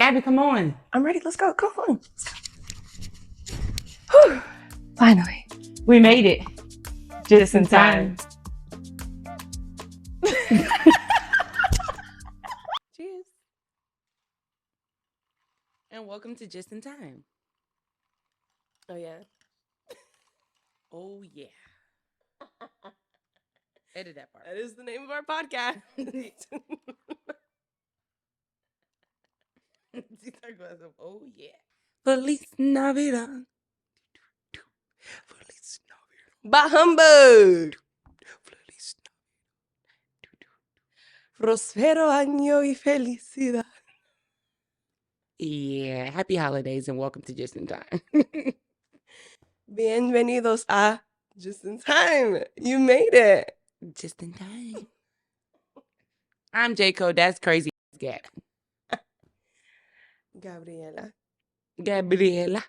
Gabby, come on. I'm ready. Let's go. Come on. Whew. Finally. We made it. Just in time. Cheers. And welcome to Just in Time. Oh, yeah. Oh, yeah. Edit that part. That is the name of our podcast. Oh, yeah. Feliz Navidad. Feliz Navidad. Bah humbug. Feliz Prospero año y felicidad. Yeah. Happy holidays and welcome to Just in Time. Bienvenidos a Just in Time. You made it. Just in Time. I'm J-Code. That's crazy. Gab. Gabriela. Gabriela.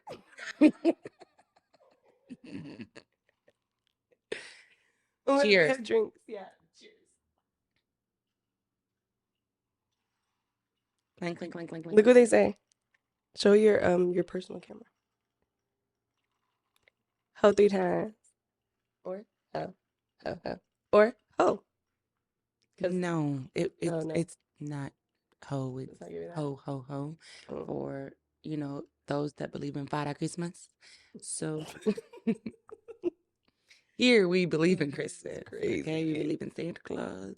Oh, Cheers. we have drinks. Yeah. Cheers. Clank, clank, clank, clank, clank. Look what they say. Show your personal camera. Ho 3 times. Or ho. Ho ho. Or ho. No, Oh, no. it's not ho. It's Let's not give you that. ho, ho, ho. Oh. For, those that believe in Father Christmas. So here we believe in Christmas. Crazy. Okay, we believe in Santa Claus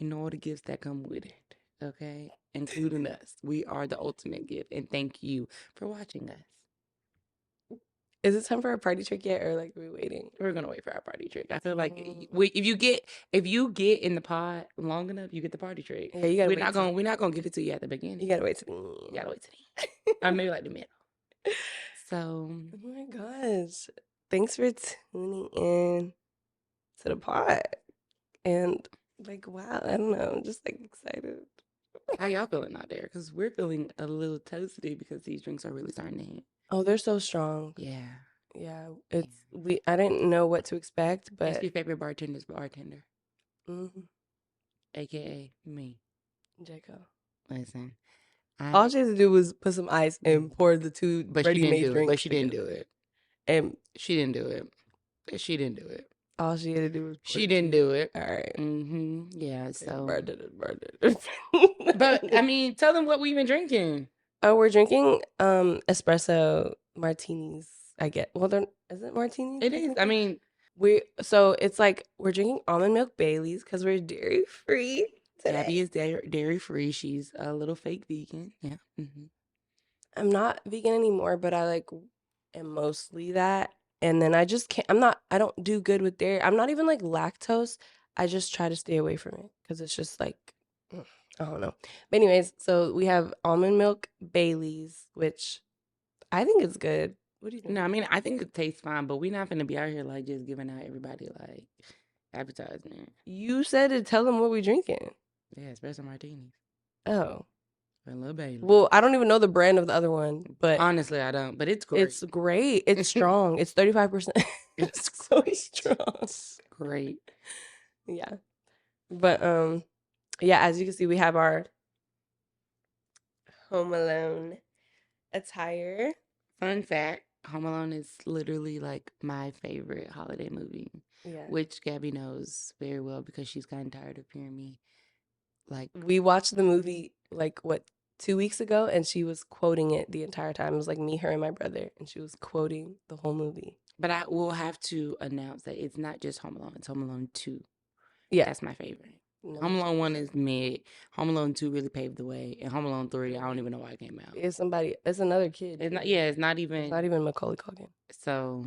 and all the gifts that come with it. Okay, including us. We are the ultimate gift, and thank you for watching us. Is it time for our party trick yet, or like are we waiting? We're gonna wait for our party trick. I feel like Mm. if you get in the pod long enough, you get the party trick. Yeah, you gotta We're not gonna give it to you at the beginning. You gotta wait till You gotta wait till the end. Or maybe like the middle. So Oh my gosh. Thanks for tuning in to the pod. And like, wow, I don't know, I'm just like excited. how y'all feeling out there? Because we're feeling a little toasty because these drinks are really starting to hit. Oh, they're so strong. Yeah. Yeah. I didn't know what to expect, That's but your favorite bartender's bartender. Mhm. AKA me. Jaco. Listen. All she had to do was put some ice and pour the two But she didn't ready-made do it. drinks. But she didn't do it. And She didn't do it. She didn't do it. all she had to do was pour She the didn't two- do it. All right. Yeah, so. Bartender. But, I mean, tell them what we've been drinking. Oh, we're drinking espresso martinis. I get. Well, is it martinis? It is. I mean, So it's like we're drinking almond milk Baileys because we're dairy free today. Gabby is dairy free. She's a little fake vegan. Yeah. Mm-hmm. I'm not vegan anymore, but I like am mostly that. And then I just can't. I don't do good with dairy. I'm not even like lactose. I just try to stay away from it because it's just like, I don't know. But anyways, so we have almond milk Baileys, which I think is good. What do you think? No, I mean, I think it tastes fine, but we're not going to be out here like just giving out everybody like advertisement. You said to tell them what we're drinking. Yeah, espresso martinis. Oh. A little Bailey. Well, I don't even know the brand of the other one, but honestly, I don't. But it's great. It's great. It's strong. It's 35%. It's so strong. It's great. Yeah. But yeah, as you can see, we have our Home Alone attire. Fun fact, Home Alone is literally like my favorite holiday movie. Yeah. Which Gabby knows very well because she's gotten tired of hearing me. Like, we watched the movie like 2 weeks ago, and she was quoting it the entire time. It was like me, her, and my brother, and she was quoting the whole movie. But I will have to announce that it's not just Home Alone, it's Home Alone 2. Yeah. That's my favorite. Home Alone 1 is mid. Home Alone 2 really paved the way. And Home Alone 3, I don't even know why it came out. It's another kid. It's not even Macaulay Culkin. So,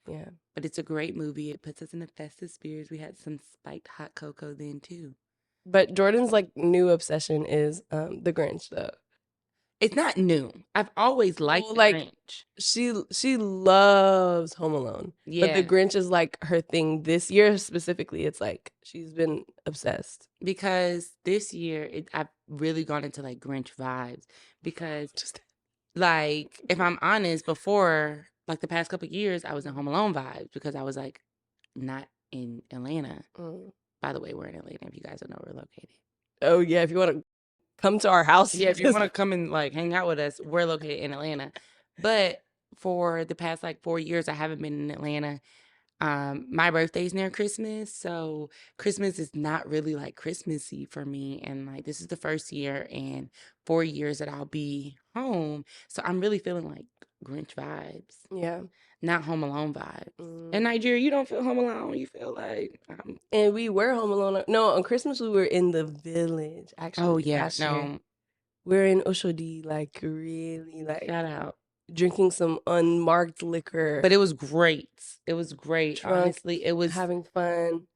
yeah. But it's a great movie. It puts us in the festive spirits. We had some spiked hot cocoa then too. But Jordan's like new obsession is the Grinch though. It's not new. I've always liked the Grinch. She loves Home Alone. Yeah. But the Grinch is like her thing this year specifically. It's like she's been obsessed. Because this year I've really gone into like Grinch vibes. Because like if I'm honest, before like the past couple of years, I was in Home Alone vibes because I was like not in Atlanta. By the way, we're in Atlanta if you guys don't know where we're located. Oh yeah, if you want to come to our house Yeah, if you because want to come and like hang out with us, we're located in Atlanta. But for the past like 4 years, I haven't been in Atlanta. My birthday's near Christmas, so Christmas is not really like Christmassy for me. And like this is the first year in 4 years that I'll be home. So I'm really feeling like Grinch vibes, yeah. not Home Alone vibes. In Mm. Nigeria, you don't feel home alone. You feel like And we were home alone. No, on Christmas we were in the village oh actually yeah, last year. no, We're in Oshodi, like really like shout out. drinking some unmarked liquor, But it was great. It was great. drunk, Honestly, it was. having fun.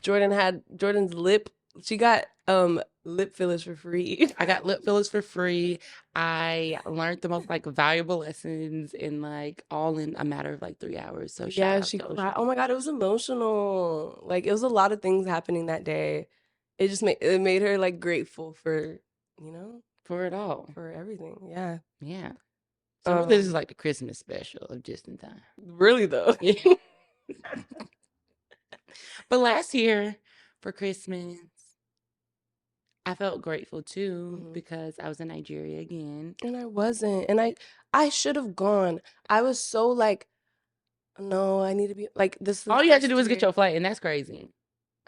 Jordan had Jordan's lip. She got lip fillers for free. I got lip fillers for free. I learned the most like valuable lessons in like all in a matter of like 3 hours. So shout Yeah, out she to cried. Oh Ocean my God, it was emotional. Like it was a lot of things happening that day. It made her like grateful for, you know, for it all. for everything. Yeah. Yeah. So really, this is Um, like the Christmas special of Just in Time. really though. Yeah. But last year for Christmas, I felt grateful too Mhm. because I was in Nigeria again. And I wasn't. And I should have gone. I was so like, no, I need to be like this is the All you had to do first was get year. your flight, and that's crazy.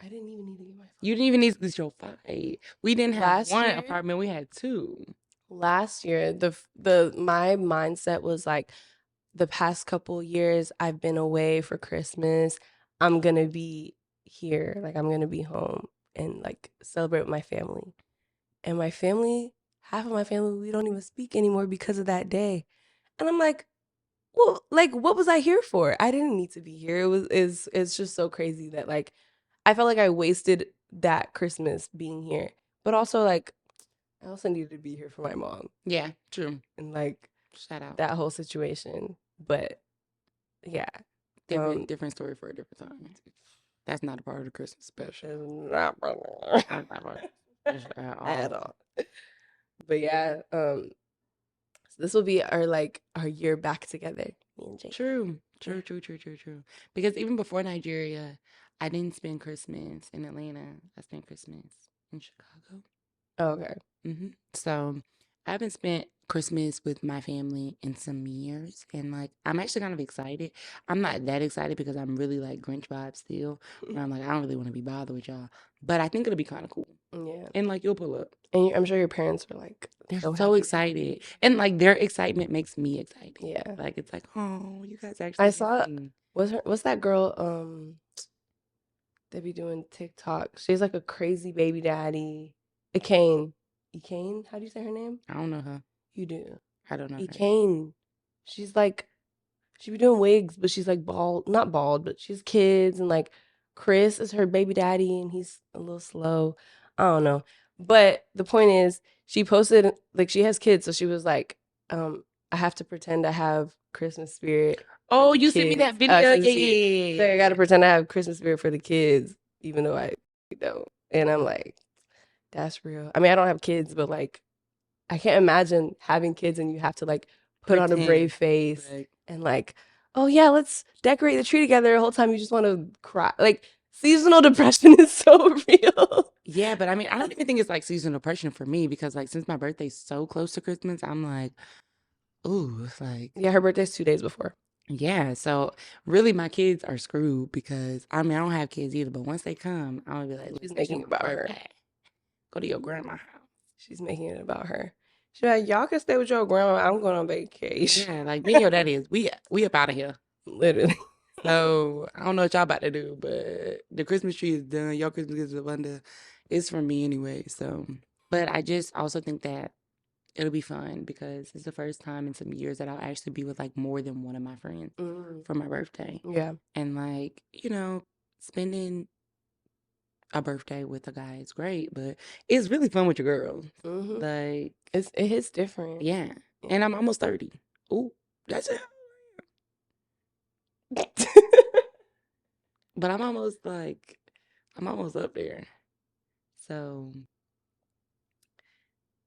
I didn't even need to get my You flight. didn't even need to get your flight. We didn't have Last one year, apartment, we had two. last year, the my mindset was like the past couple years I've been away for Christmas. I'm gonna be here, like I'm gonna be home and like celebrate with my family. And my family, half of my family, we don't even speak anymore because of that day. And I'm like, well, like what was I here for? I didn't need to be here. It's just so crazy that like I felt like I wasted that Christmas being here. But also like I also needed to be here for my mom Yeah, true. and like Shout out. that whole situation. But yeah, Different story for a different time. That's not a part of the Christmas special. it's not That's not part of the special at at all. all. But yeah, so this will be our like our year back together, me and Jake. True. Yeah. True. Because even before Nigeria, I didn't spend Christmas in Atlanta. I spent Christmas in Chicago. Oh, okay. So I haven't spent Christmas with my family in some years. And like, I'm actually kind of excited. I'm not that excited because I'm really like Grinch vibes still. Where I'm like, I don't really want to be bothered with y'all. But I think it'll be kind of cool. Yeah. And like, you'll pull up. And I'm sure your parents were like They're so so happy to have excited. you. And like, their excitement makes me excited. Yeah. Like, it's like, oh, you guys I actually miss saw me. what's that girl they be doing TikTok. She's like a crazy baby daddy. Ekane. Ekane? How do you say her name? I don't know her. You do. I don't know her. Ekane. She's like she be doing wigs, but she's like bald, not bald, but she's kids and like Chris is her baby daddy and he's a little slow. I don't know. But the point is she posted like she has kids, so she was like, I have to pretend I have Christmas spirit for Oh, the you sent me that kids. video. I Yeah, see it. So I yeah, gotta pretend I have Christmas spirit for the kids, even though I don't. And I'm like, that's real. I mean, I don't have kids, but like I can't imagine having kids and you have to like put on a pretend. brave face Like, and like, oh yeah, let's decorate the tree together. The whole time you just want to cry. Like seasonal depression is so real. yeah, but I mean, I don't even think it's like seasonal depression for me because like since my birthday's so close to Christmas, I'm like, ooh, it's like, Yeah, her birthday's 2 days before. yeah. So really, my kids are screwed because I mean, I don't have kids either. But once they come, I'm gonna be like, look, She's it's making your it about her. birthday. Go to your grandma's house. She's making it about her. She's like, y'all can stay with your grandma. I'm going on vacation. Yeah, like me and your daddy is we up out of here. Literally. So I don't know what y'all about to do, but the Christmas tree is done. Your Christmas is up under. It's from me anyway. So, but I just also think that it'll be fun because it's the first time in some years that I'll actually be with like more than one of my friends Mm, for my birthday. yeah. And like, spending a birthday with a guy is great, but it's really fun with your girls. Hmm. Like, It hits different. yeah. Yeah. And I'm almost 30. Ooh, that's it. But I'm almost up there. So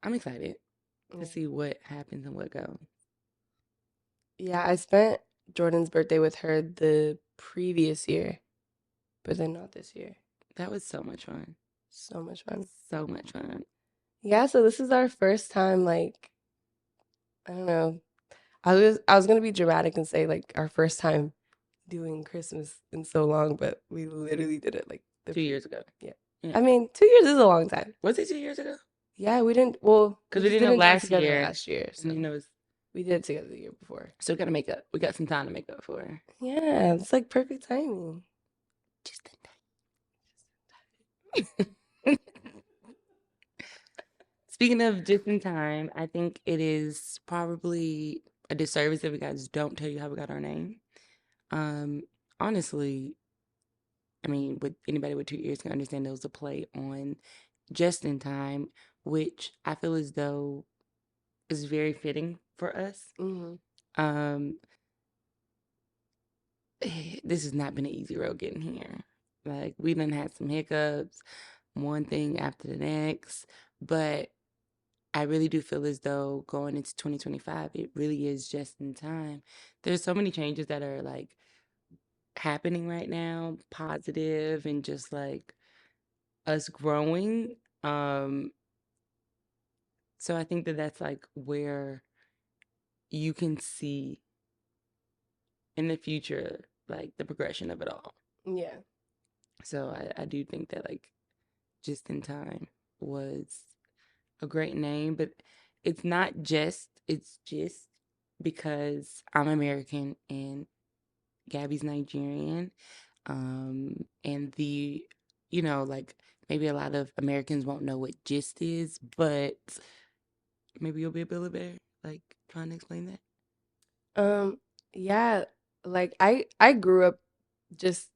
I'm excited to Yeah. see what happens and what goes. Yeah, I spent Jordan's birthday with her the previous year, but then not this year. That was so much fun. So much fun. So much fun. Yeah, so this is our first time, like, I don't know. I was gonna be dramatic and say like our first time doing Christmas in so long, but we literally did it like the 2 years ago. yeah. Yeah. I mean, 2 years is a long time. Was it 2 years ago? Yeah, we didn't. Well, we Because we just didn't know didn't do it last together year. last year, And so you know, it's, we did it together the year before. so we got to make up. We got some time to make up for. Yeah, it's like perfect timing. Just in time. Speaking of just in time, I think it is probably a disservice if we guys don't tell you how we got our name. Um, Honestly, I mean, with anybody with 2 ears can understand there was a play on just in time, which I feel as though is very fitting for us. Hmm. Um, this has not been an easy road getting here. Like we done had some hiccups, one thing after the next, but I really do feel as though going into 2025, it really is just in time. There's so many changes that are like happening right now, positive and just like us growing. Um, so I think that that's like where you can see in the future like the progression of it all. Yeah. So I do think that like just in time was a great name, but it's just because I'm American and Gabby's Nigerian. And like maybe a lot of Americans won't know what gist is, but maybe you'll be a Billy Bear, like trying to explain that. Um, yeah, like I grew up just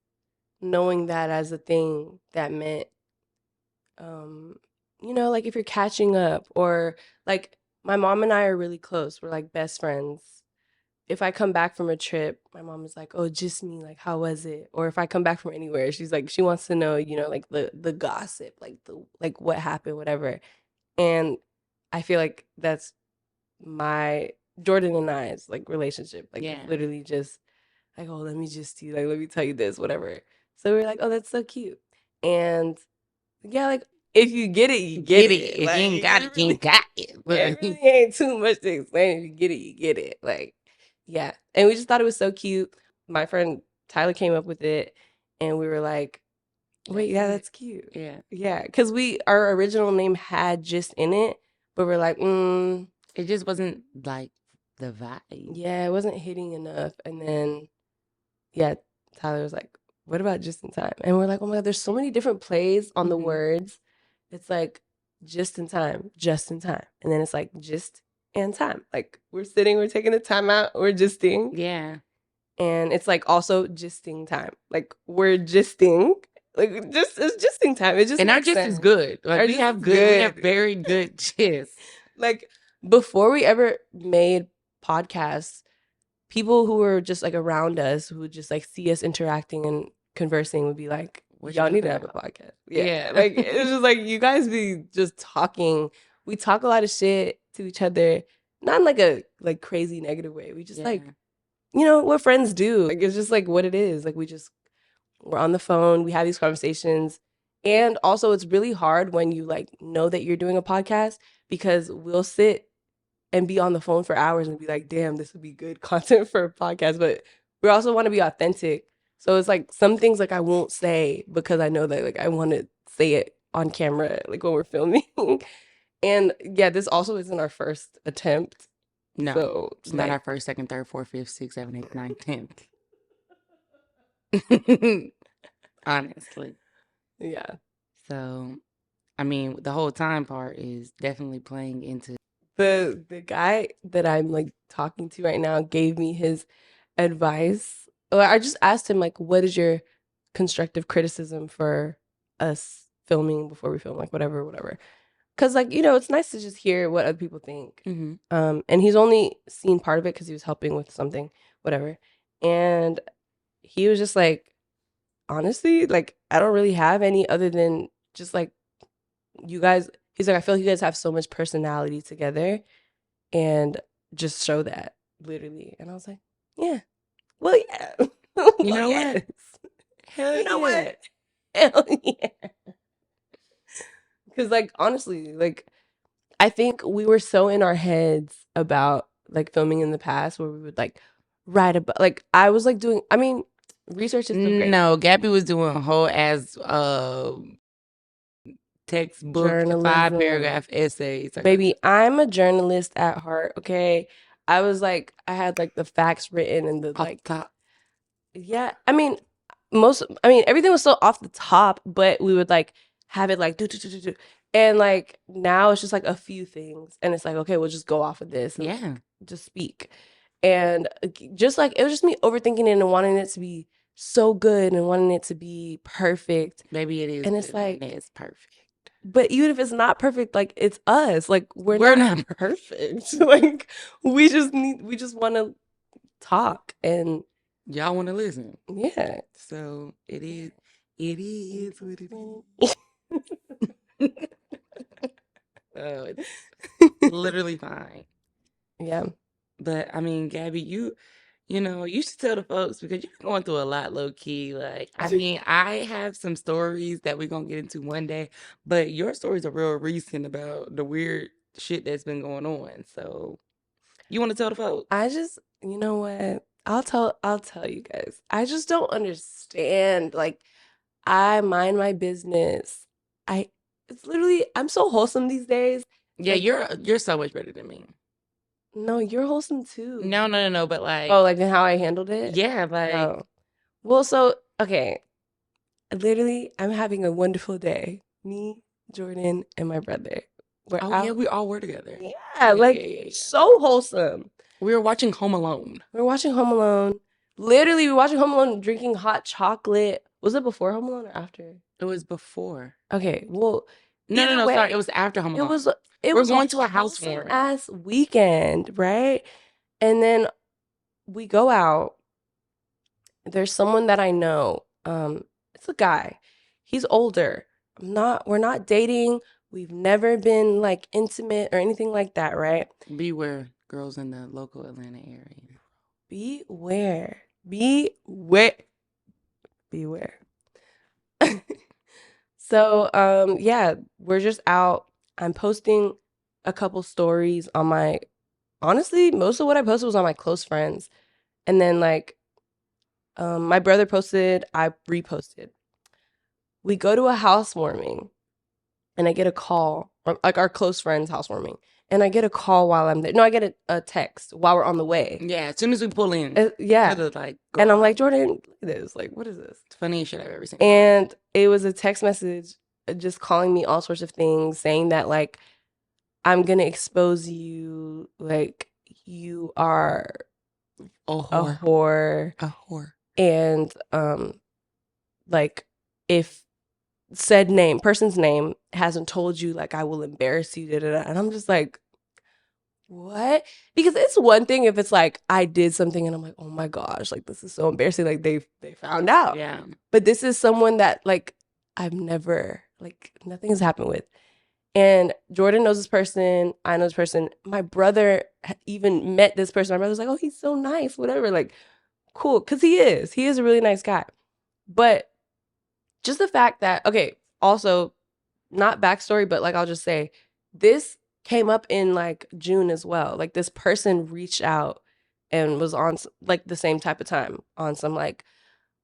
knowing that as a thing that meant um like if you're catching up or like my mom and I are really close. We're like best friends. If I come back from a trip, my mom is like, "Oh, just me, like how was it?" Or if I come back from anywhere, she's like she wants to know, like the gossip, like what happened, whatever. And I feel like that's my Jordan and I's like relationship. Like it's Yeah. literally just like, "Oh, let me just you like let me tell you this, whatever." So we're like, "Oh, that's so cute." And yeah, like if you get it, you get Get it. it. If you Like ain't got it, it you really ain't got it. it But really ain't too much to explain. If you get it, you get it. Like, yeah. And we just thought it was so cute. My friend Tyler came up with it and we were like, wait, that's yeah, it. that's cute. Yeah. Yeah. Cause our original name had just in it, but we're like, It just wasn't like the vibe. yeah, it wasn't hitting enough. And then yeah, Tyler was like, "What about just in time?" And we're like, "Oh my God, there's so many different plays on the Hmm. words. It's like just in time, just in time. And then it's like just and time. Like we're sitting, we're taking the time out, we're gisting. Yeah. And it's like also gisting time. Like we're gisting. Like just it's gisting time. It just And our makes gist is sense. good. Like Our gist is we have good. very good gist. Like before we ever made podcasts, people who were just like around us who would just like see us interacting and conversing would be like, What y'all y'all need to talking have a about? podcast. Yeah. Yeah. Like it's just like you guys be just talking. We talk a lot of shit to each other, not in like a like crazy negative way. We just like, Yeah. what friends do. Like it's just like what it is. Like we're on the phone, we have these conversations. And also it's really hard when you like know that you're doing a podcast because we'll sit and be on the phone for hours and be like, damn, this would be good content for a podcast. But we also want to be authentic. So it's like some things like I won't say because I know that like I want to say it on camera, like when we're filming. And yeah, this also isn't our first attempt. No. So It's not our like, first, second, third, fourth, fifth, sixth, seventh, eighth, ninth, 10th. Honestly. yeah. So, I mean, the whole time part is definitely playing into. The guy that I'm like talking to right now gave me his advice. Or I just asked him like, what is your constructive criticism for us filming before we film, like whatever, whatever. Because like it's nice to just hear what other people think. Hmm. And he's only seen part of it because he was helping with something, whatever. And he was just like, honestly, like I don't really have any other than just like you guys. He's like, I feel like you guys have so much personality together and just show that literally. And I was like, yeah, well, yeah, You well, know what? yes, Hell you know yeah. what? Hell yeah. Because like honestly, like I think we were so in our heads about like filming in the past where we would like write about like I was like doing I mean, research is still great. No, Gabby was doing a whole ass textbook 5-paragraph Journalism. essays. Baby, I'm a journalist at heart, okay? I was like I had like the facts written and the Off like the top. yeah, everything was still off the top, but we would like have it like do do do do do. And like now it's just like a few things and it's like okay, we'll just go off of this and Yeah. like just speak. And just like it was just me overthinking it and wanting it to be so good and wanting it to be perfect. Maybe it is And it's good and like it's perfect. but even if it's not perfect, like it's us. Like We're not perfect. Like we just want to talk and y'all want to listen. yeah. So it is what it is. Oh, it's literally fine. Yeah. But I mean, Gabby, you should tell the folks because you're going through a lot low key. Like, I mean, I have some stories that we're gonna get into one day, but your stories are real recent about the weird shit that's been going on. So you want to tell the folks? You know what? I'll tell you guys. I just don't understand. Like I mind my business. I it's literally I'm so wholesome these days. Yeah, Like you're so much better than me. no, you're wholesome No, too. no, no, no. But Oh, like, like how I handled it? yeah, like, Oh. Well, so okay. Literally, I'm having a wonderful day. Me, Jordan, and my brother. We're oh yeah, out. we all were together. Yeah, Yeah, yeah, like yeah, yeah. so wholesome. We were watching Home Alone. We're watching Home Alone. Literally, we were watching Home Alone, drinking hot chocolate. Was it before Home Alone or after? It was before. Okay, well, No, no, either no. Sorry, it way, was after Home it Alone. was it We're was a going to a wholesome housewarming. ass weekend, right? And then we go out. There's someone that I know. It's a guy. He's older. We're not dating. We've never been like intimate or anything like that, right? Beware, girls in the local Atlanta area. Beware. Beware. Beware. So, yeah, we're just out. I'm posting a couple stories on my honestly, most of what I posted was on my close friends. And then like my brother posted, I reposted. We go to a housewarming and I get a call, or like our close friends housewarming. And I get a call while I'm there. No, I get a text while we're on the way. Yeah, as soon as we pull in to Yeah. the like And I'm garage. like, Jordan, look at this. Like, what is this? It's the funniest shit I've ever seen. And it was a text message just calling me all sorts of things, saying that like I'm gonna expose you, like you are A a whore. whore, A whore. and like if person's name hasn't told you, like I will embarrass you, da, da, da. And I'm just like, what? Because it's one thing if it's like I did something and I'm like, oh my gosh, like this is so embarrassing, like they found out. Yeah. But this is someone that like I've never like nothing has happened with. And Jordan knows this person. I know this person. My brother even met this person. My brother's like, oh, he's so nice, whatever. Like, cool. Cause he is. He is a really nice guy. But just the fact that, okay, also, not backstory, but like I'll just say, this came up in like June as well. Like this person reached out and was on like the same type of time on some like,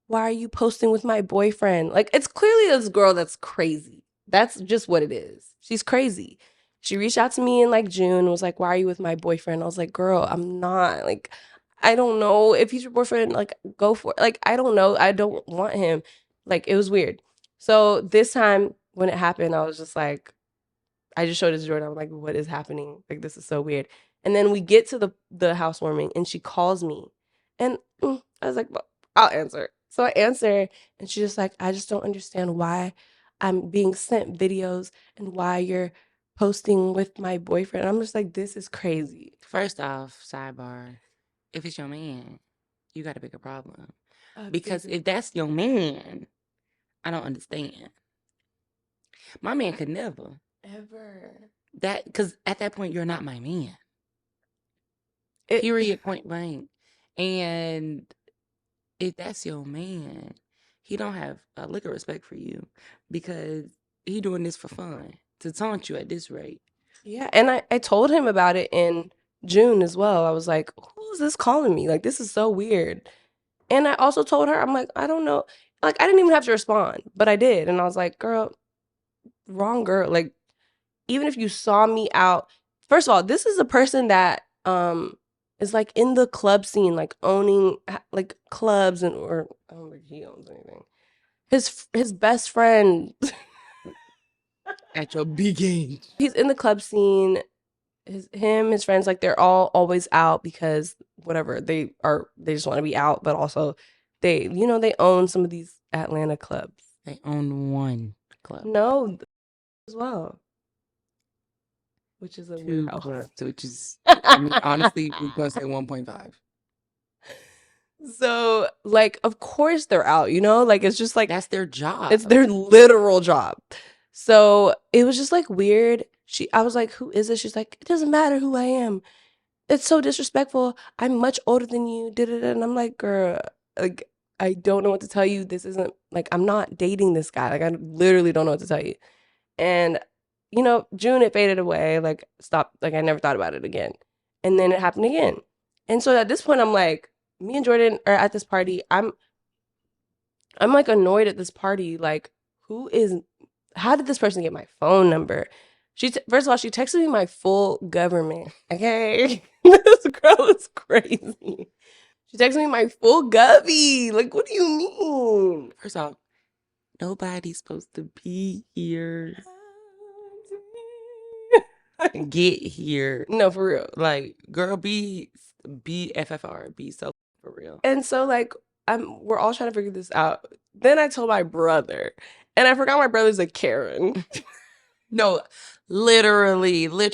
why are you posting with my boyfriend? Like it's clearly this girl that's crazy. That's just what it is. She's crazy. She reached out to me in like June and was like, why are you with my boyfriend? I was like, girl, I'm not. Like, I don't know if he's your boyfriend. Like, go for it. Like, I don't know. I don't want him. Like, it was weird. So this time when it happened, I was just like, I just showed it to Jordan. I'm like, what is happening? Like, this is so weird. And then we get to the housewarming and she calls me. And I was like, well, I'll answer. So I answer and she's just like, I just don't understand why I'm being sent videos and why you're posting with my boyfriend. I'm just like, this is crazy. First off, sidebar, if it's your man, you got a bigger problem. Because if that's your man, I don't understand. My man could never. Ever. Because at that point, you're not my man. It, Period, point blank. And if that's your man, he don't have a lick of respect for you because he doing this for fun to taunt you at this rate. Yeah, and I told him about it in June as well. I was like, "Who's this calling me? Like, this is so weird." And I also told her, I'm like, "I don't know." Like, I didn't even have to respond, but I did. And I was like, "Girl, wrong girl. Like, even if you saw me out, first of all, this is a person that is like in the club scene, like owning like clubs and or I don't think he owns anything. His best friend, At your big age. he's in the club scene. His friends, like they're all always out because whatever they just want to be out, but also they own some of these Atlanta clubs. They own one club. No, as well, which is a weird Two house. clubs, which is, I mean, honestly, we're going to say 1.5. So, like, of course they're out, like it's just like That's their job. it's their literal job. So it was just like weird. I was like, who is this? She's like, it doesn't matter who I am. It's so disrespectful. I'm much older than you. Da-da-da. And I'm like, girl, like, I don't know what to tell you. This isn't like I'm not dating this guy. Like, I literally don't know what to tell you. And, June it faded away. Like, stopped. Like, I never thought about it again. And then it happened again. And so at this point, I'm like, me and Jordan are at this party. I'm like annoyed at this party. Like, how did this person get my phone number? First of all, she texted me my full government. Okay. This girl is crazy. She texted me my full govy. Like, what do you mean? First off, nobody's supposed to be here. Get here. No, for real. Like, girl, be FFR. Be so for real. And so, like, we're all trying to figure this out. Then I told my brother, and I forgot my brother's a Karen. No, literally. Buddy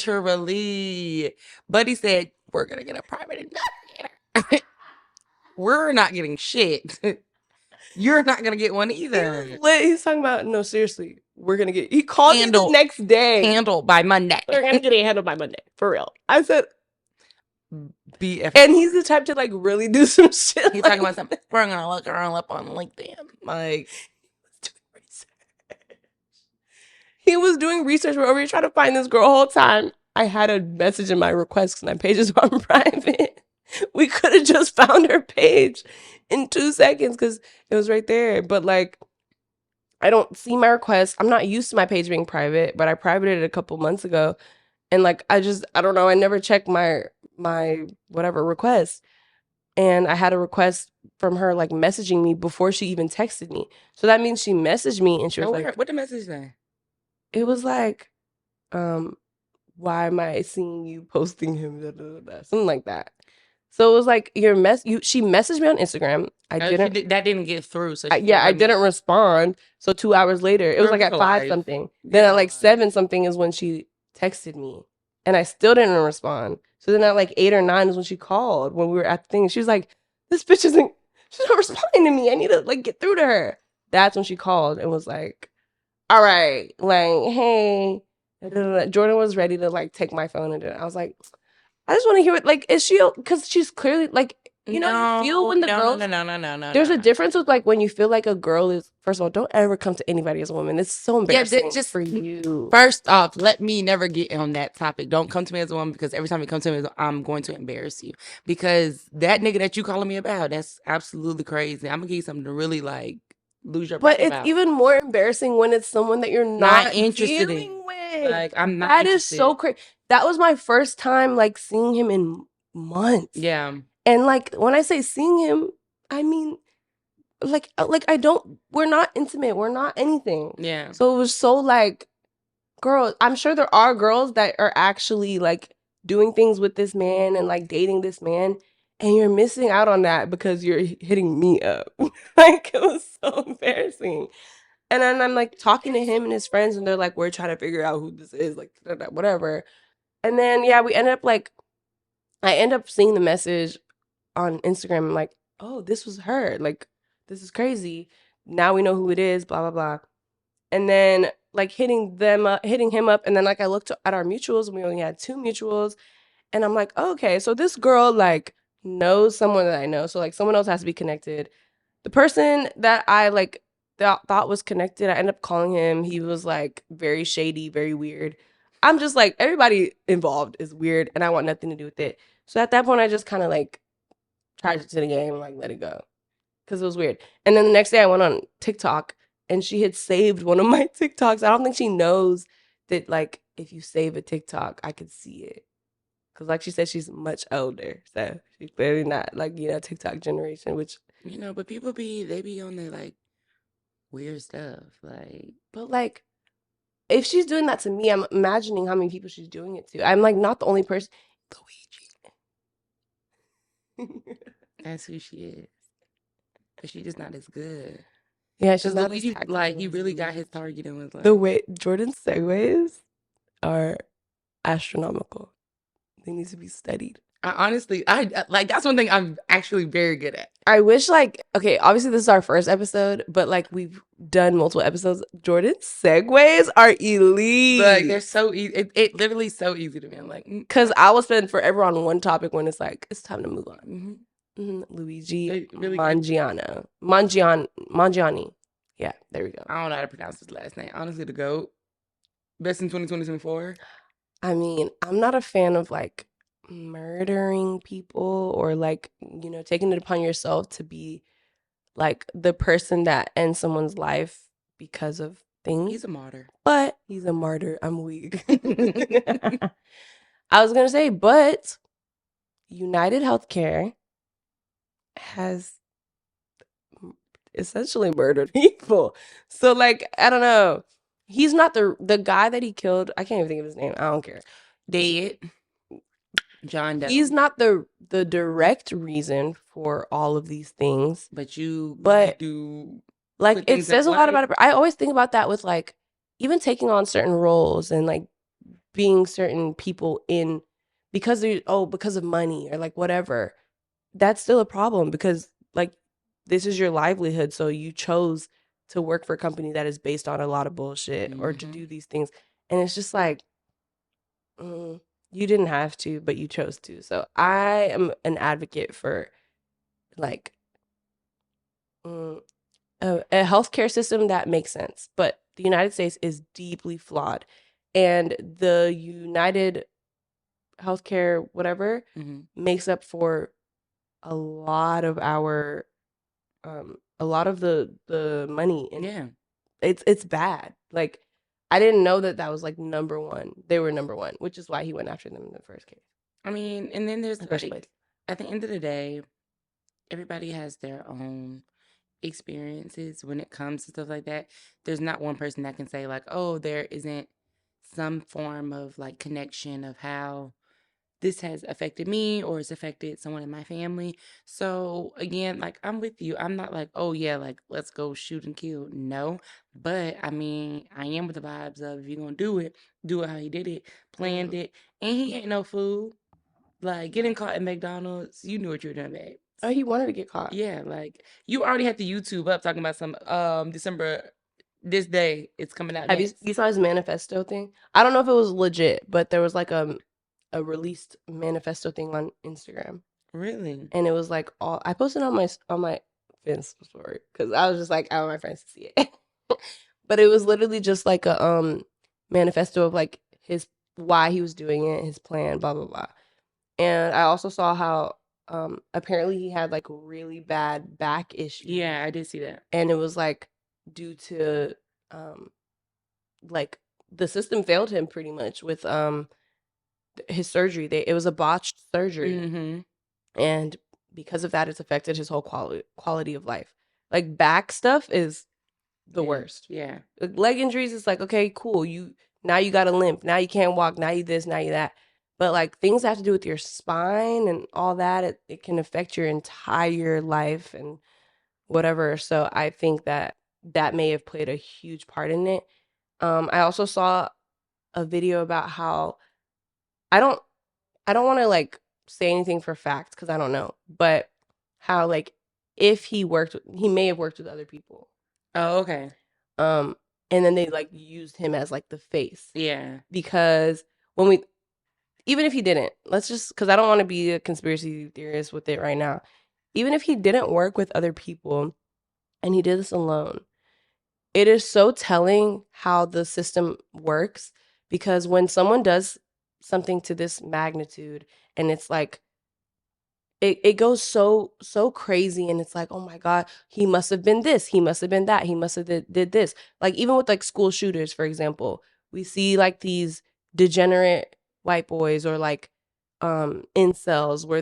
said, we're going to get a private investigator. We're not getting shit. You're not going to get one either. He's talking about, no, seriously, we're going to get, he called me the next day. Handled by Monday. We're going to get it handled by Monday, for real. I said, BF. And he's the type to, like, really do some shit. He's talking about something, we're going to look her all up on LinkedIn. Like, he was doing research. We're over here trying to find this girl the whole time. I had a message in my request because my pages were on private. We could have just found her page in 2 seconds because it was right there. But like, I don't see my request. I'm not used to my page being private, but I privated it a couple months ago. And like, I don't know. I never checked my whatever request. And I had a request from her like messaging me before she even texted me. So that means she messaged me and she was like, what the message say? It was like, why am I seeing you posting him? Da, da, da, something like that. So it was like she messaged me on Instagram. That didn't get through. So I didn't respond. So 2 hours later, it was like at 5 something. Then at like 7 something is when she texted me, and I still didn't respond. So then at like 8 or 9 is when she called when we were at the thing. She was like, "This bitch she's not responding to me. I need to like get through to her." That's when she called and was like, all right, like, hey, Jordan was ready to like take my phone and I was like, I just want to hear it. Like, is she? Because she's clearly like, you feel when the girls. No. There's a difference with like when you feel like a girl is. First of all, don't ever come to anybody as a woman. It's so embarrassing. Yeah, just for you. First off, let me never get on that topic. Don't come to me as a woman because every time you come to me, I'm going to embarrass you. Because that nigga that you calling me about, that's absolutely crazy. I'm gonna give you something to really like lose your breath But it's even more embarrassing when it's someone that you're not interested in. With. Like, I'm not. That is so crazy. That was my first time like seeing him in months. Yeah. And like when I say seeing him, I mean like we're not intimate. We're not anything. Yeah. So it was so like, girl, I'm sure there are girls that are actually like doing things with this man and like dating this man. And you're missing out on that because you're hitting me up. Like, it was so embarrassing. And then I'm like talking to him and his friends, and they're like, we're trying to figure out who this is, like, whatever. And then, yeah, I end up seeing the message on Instagram. I'm like, oh, this was her. Like, this is crazy. Now we know who it is, blah, blah, blah. And then, like, hitting him up. And then, like, I looked at our mutuals, and we only had 2 mutuals. And I'm like, oh, okay, so this girl, like, knows someone that I know. So, like, someone else has to be connected. The person that I, like, thought was connected, I ended up calling him. He was, like, very shady, very weird. I'm just like, everybody involved is weird and I want nothing to do with it. So at that point, I just kind of like tried to the game and like let it go because it was weird. And then the next day, I went on TikTok and she had saved one of my TikToks. I don't think she knows that like if you save a TikTok, I could see it. Cause like she said, she's much older, so she's clearly not like TikTok generation. Which But people they be on their like weird stuff, like. but like if she's doing that to me, I'm imagining how many people she's doing it to. I'm like not the only person. Luigi. That's who she is, but she just not as good. Yeah, she's Because not as Luigi, like, tactical he as really got Luigi. his target and was The like, way Jordan's segues are astronomical. They need to be studied. I honestly, I like that's one thing I'm actually very good at. I wish like okay, obviously this is our first episode, but like we've done multiple episodes. Jordan's segues are elite. Like they're so easy. It literally so easy to me. I'm like, Because I will spend forever on one topic when it's like it's time to move on. mm-hmm. Luigi Really Mangiani. Yeah, there we go. I don't know how to pronounce his last name. Honestly, the GOAT. Best in 2024. I mean, I'm not a fan of like murdering people or like, taking it upon yourself to be like the person that ends someone's life because of things. He's a martyr. But he's a martyr. I'm weak. I was going to say, but United Healthcare has essentially murdered people. So like, I don't know. He's not the guy that he killed. I can't even think of his name. I don't care. Dead. John Doe. He's not the direct reason for all of these things. But you do like it says a lot about it. I always think about that with like even taking on certain roles and like being certain people in because of money or like whatever. That's still a problem because like this is your livelihood, so you chose to work for a company that is based on a lot of bullshit or to do these things, and it's just like you didn't have to, but you chose to. So I am an advocate for like a healthcare system that makes sense, but the United States is deeply flawed, and the United Healthcare whatever makes up for a lot of our a lot of the money, and it's bad. Like I didn't know that was like number one. They were number one, which is why he went after them in the first case. I mean, and then there's like, at the end of the day, everybody has their own experiences when it comes to stuff like that. There's not one person that can say like, oh, there isn't some form of like connection of how this has affected me or it's affected someone in my family. So again, like I'm with you. I'm not like, oh yeah, like let's go shoot and kill. No. But I mean, I am with the vibes of if you're gonna do it how he did it, planned it, and he ain't no fool. Like getting caught at McDonald's, you knew what you were doing, babe. Oh, he wanted to get caught. Yeah, like you already had the YouTube up talking about some December this day it's coming out. Have you saw his manifesto thing? I don't know if it was legit, but there was like a released manifesto thing on Instagram. Really? And it was like all I posted on my Finsta story because I was just like I want my friends to see it. But it was literally just like a manifesto of like his why he was doing it, his plan, blah blah blah. And I also saw how apparently he had like really bad back issues. Yeah, I did see that. And it was like due to like the system failed him pretty much with his surgery. It was a botched surgery. And because of that, it's affected his whole quality of life. Like back stuff is the worst. Yeah. Leg injuries is like, okay, cool. Now you got a limp. Now you can't walk. Now you this, now you that. But like things that have to do with your spine and all that, it can affect your entire life and whatever. So I think that may have played a huge part in it. I also saw a video about how I don't want to like say anything for fact because I don't know, but how like if he may have worked with other people. Oh, okay. And then they like used him as like the face. Yeah. Because even if he didn't, let's just, because I don't want to be a conspiracy theorist with it right now. Even if he didn't work with other people and he did this alone, it is so telling how the system works because when someone does something to this magnitude and it's like it goes so crazy, and it's like, oh my god, he must have been this, he must have been that, he must have did this. Like even with like school shooters, for example, we see like these degenerate white boys or like incels where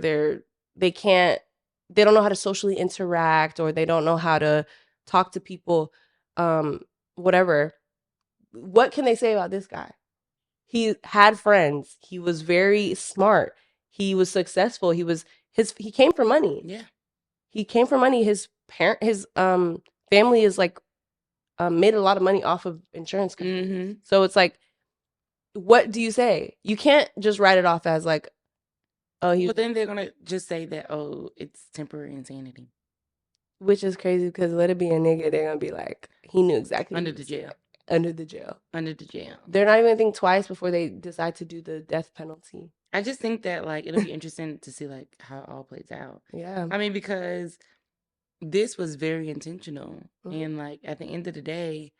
they can't they don't know how to socially interact, or they don't know how to talk to people, um whatever. What can they say about this guy? He had friends. He was very smart. He was successful. He came from money. Yeah. He came from money. His family is like made a lot of money off of insurance companies. Mm-hmm. So it's like, what do you say? You can't just write it off as like, oh, Well, then they're gonna just say that, oh, it's temporary insanity. which is crazy because let it be a nigga, they're gonna be like, he knew exactly what Under he the was jail. saying. Under the jail. Under the jail. They're not even gonna think twice before they decide to do the death penalty. I just think that like it'll be interesting to see like how it all plays out. Yeah. I mean, because this was very intentional. Mhm. And like at the end of the day,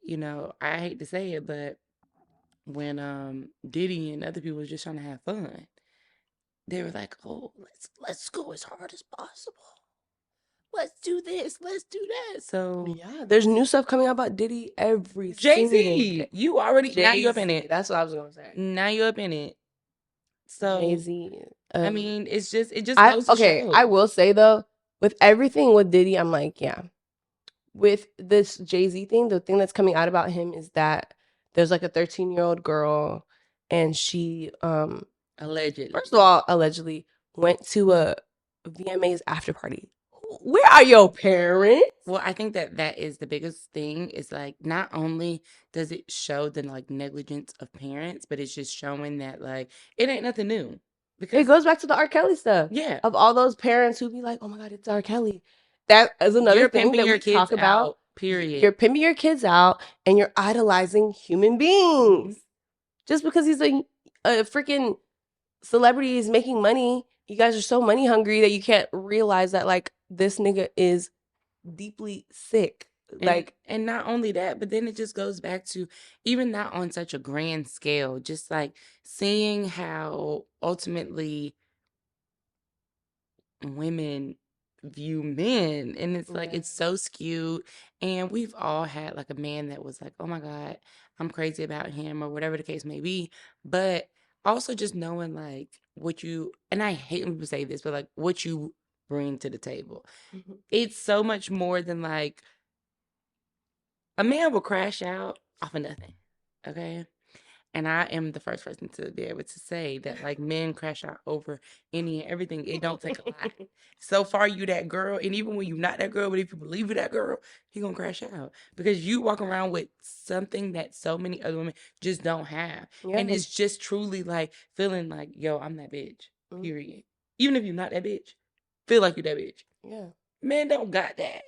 you know, I hate to say it, but when Diddy and other people was just trying to have fun, they were like, "Oh, let's go as hard as possible. Let's do this. Let's do that." So Yeah, there's new stuff coming out about Diddy every single Jay-Z, day. you already now you up in Jay-Z, it. that's what I was gonna say. Now you up in it. So Jay-Z. I mean, it just I goes to okay, I show. will say though, with everything with Diddy, I'm like, yeah. With this Jay-Z thing, the thing that's coming out about him is that there's like a 13-year-old girl, and she Allegedly. first of all, allegedly went to a VMA's after party. Where are your parents? Well, I think that that is the biggest thing. Is like not only does it show the like negligence of parents, but it's just showing that like it ain't nothing new. It Because goes back to the R. Kelly stuff. yeah, Of all those parents who be like, oh my God, it's R. Kelly. That is another you're thing pimping that your we talk kids about. out. Period. You're pimping your kids out and you're idolizing human beings. Just because he's a freaking celebrity is making money, you guys are so money hungry that you can't realize that like this nigga is deeply sick. Like, And not only that, but then it just goes back to even not on such a grand scale, just like seeing how ultimately women view men, and it's like yeah. it's so skewed. And we've all had like a man that was like, oh my god, I'm crazy about him, or whatever the case may be. But also just knowing like what you, and I hate when people say this, but like what you bring to the table, Mhm. it's so much more than like a man will crash out off of nothing. Okay. And I am the first person to be able to say that like men crash out over any and everything. It don't take a lot. So far you that girl, and even when you're not that girl, but if you believe you that girl, he gonna crash out. Because you walk around with something that so many other women just don't have. Yeah. And it's just truly like feeling like, yo, I'm that bitch. Mhm. Period. Even if you're not that bitch, feel like you're that bitch. Yeah. Men don't got that.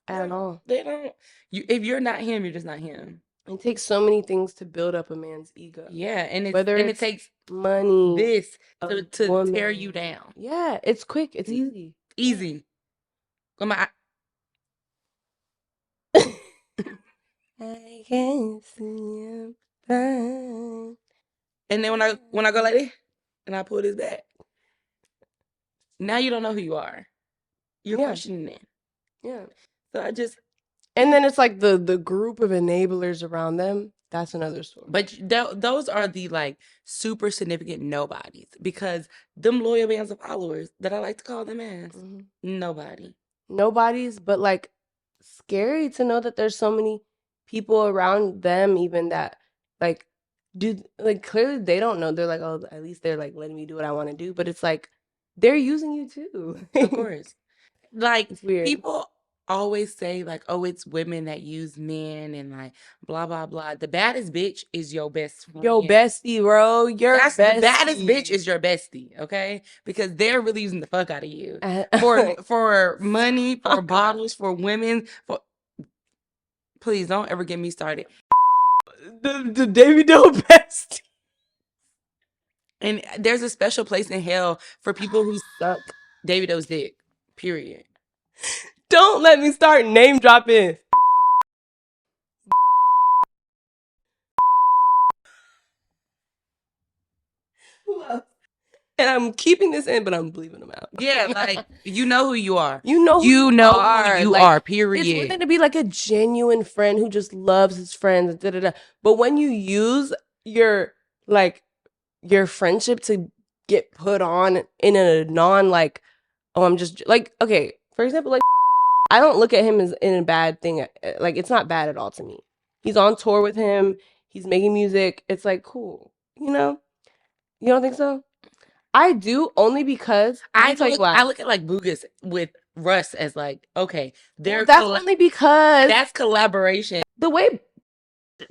At all. They don't. You if you're not him, you're just not him. It takes so many things to build up a man's ego. Yeah, and Whether it it's takes money, this a to tear you woman. down. Yeah, it's quick. It's easy. Easy. Come on, I can see him fine. and then when I go like this, and I pull this back, now you don't know who you are. You're Yeah. questioning it. Yeah. So I just And then it's like the group of enablers around them. That's another story. But those are the like super significant nobodies, because them loyal bands of followers that I like to call them as nobody. Nobody's, but like scary to know that there's so many people around them even that like do like clearly they don't know. They're like, oh, at least they're like letting me do what I want to do. But it's like they're using you too. Of course. Like It's weird. people always say like, oh, it's women that use men and like blah blah blah. The baddest bitch is your best friend. Yo, bestie, bro. That's the baddest bitch is your bestie, okay? Because they're really using the fuck out of you for money, for bottles, for women. For please don't ever get me started. the Davido bestie. And there's a special place in hell for people who suck Davido's dick. Period. Don't let me start name dropping. And I'm keeping this in, but I'm leaving them out. Yeah, like you know who you are. You know who You you know are. who you Like, are. it's one thing Period. to be like a genuine friend who just loves his friends. Da, da, da. But when you use your like your friendship to get put on in a non like, oh, I'm just like, okay, for example, like I don't look at him as in a bad thing. Like, it's not bad at all to me. He's on tour with him. He's making music. It's like cool. You know? You don't think so? I do, only because let me tell you I why. look at like Boogus with Russ as like, okay, Well, they're that's only because that's collaboration the way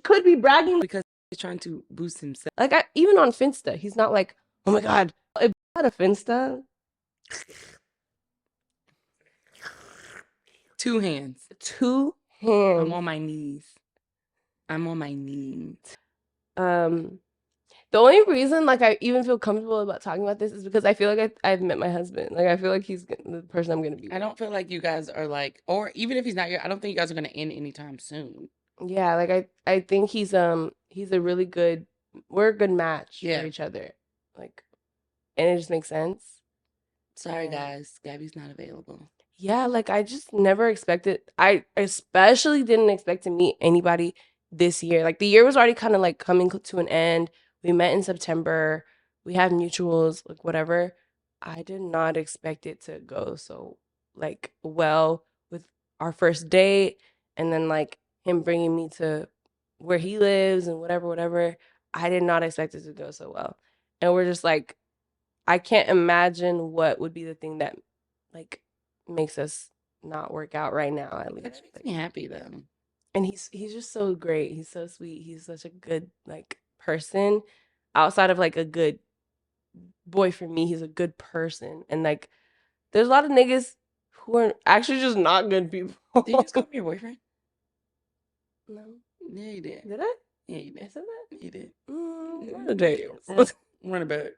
could be bragging. because he's trying to boost himself. Like, even on Finsta, he's not like, oh my god, if I had a Finsta, 2 hands. 2 I'm hands. on my knees. I'm on my knees. The only reason like I even feel comfortable about talking about this is because I feel like I've met my husband. Like, I feel like he's the person I'm gonna be I with. don't feel like you guys are like, or even if he's not here, I don't think you guys are gonna end anytime soon. Yeah, like I think he's a really good, we're a good match Yeah. for each other. Like, and it just makes sense. Sorry, guys, Gabby's not available. Yeah, like I just never expected. I especially didn't expect to meet anybody this year. Like, the year was already kind of like coming to an end. We met in September. We have mutuals, like whatever. I did not expect it to go so like well with our first date, and then like him bringing me to where he lives and whatever, whatever. I did not expect it to go so well. And we're just like, I can't imagine what would be the thing that like makes us not work out right now, at That least. makes me happy though. And he's just so great. He's so sweet. He's such a good like person. Outside of like a good boy for me, he's a good person. And like there's a lot of niggas who are actually just not good people. Did you just call me your boyfriend? No. Yeah, you did. Did I? Yeah, you did. I said that? You did. Not a day. Run it back.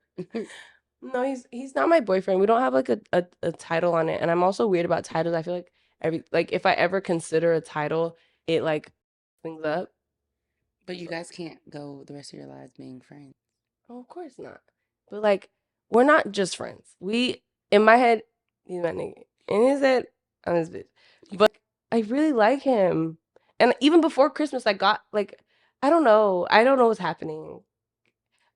No, he's not my boyfriend. We don't have like a title on it. And I'm also weird about titles. I feel like if I ever consider a title, it like things up. But you guys can't go the rest of your lives being friends. Oh, of course not. But like, we're not just friends. We, in my head, he's my nigga. In his head, I'm his bitch. But I really like him. And even before Christmas, I got like, I don't know. I don't know what's happening.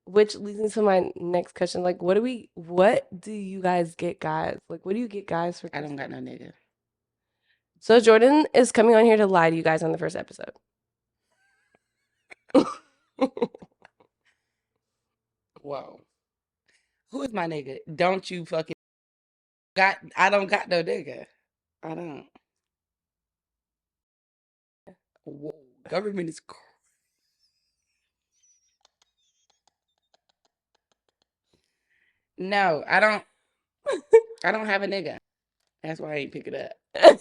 Which leads me to my next question. Like, what do you guys get guys? Like, what do you get guys for I Christmas? don't got no nigga. So Jordan is coming on here to lie to you guys on the first episode. Whoa. Who is my nigga? Don't you fucking I don't got no nigga. I don't. Whoa. Government is No, I don't have a nigga. That's why I ain't pick it up.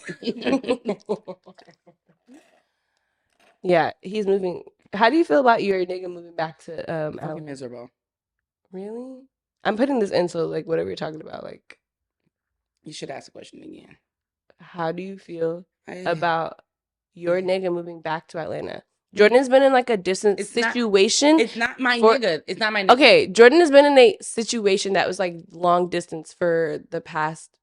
Yeah, he's moving. How do you feel about your nigga moving back to Fucking Atlanta? miserable. Really? I'm putting this in, so like whatever you're talking about, like You should ask the question again. how do you feel I, about your nigga moving back to Atlanta? Jordan's been in like a distant situation. It's not my nigga. It's not my nigga. Okay, Jordan has been in a situation that was like long distance for the past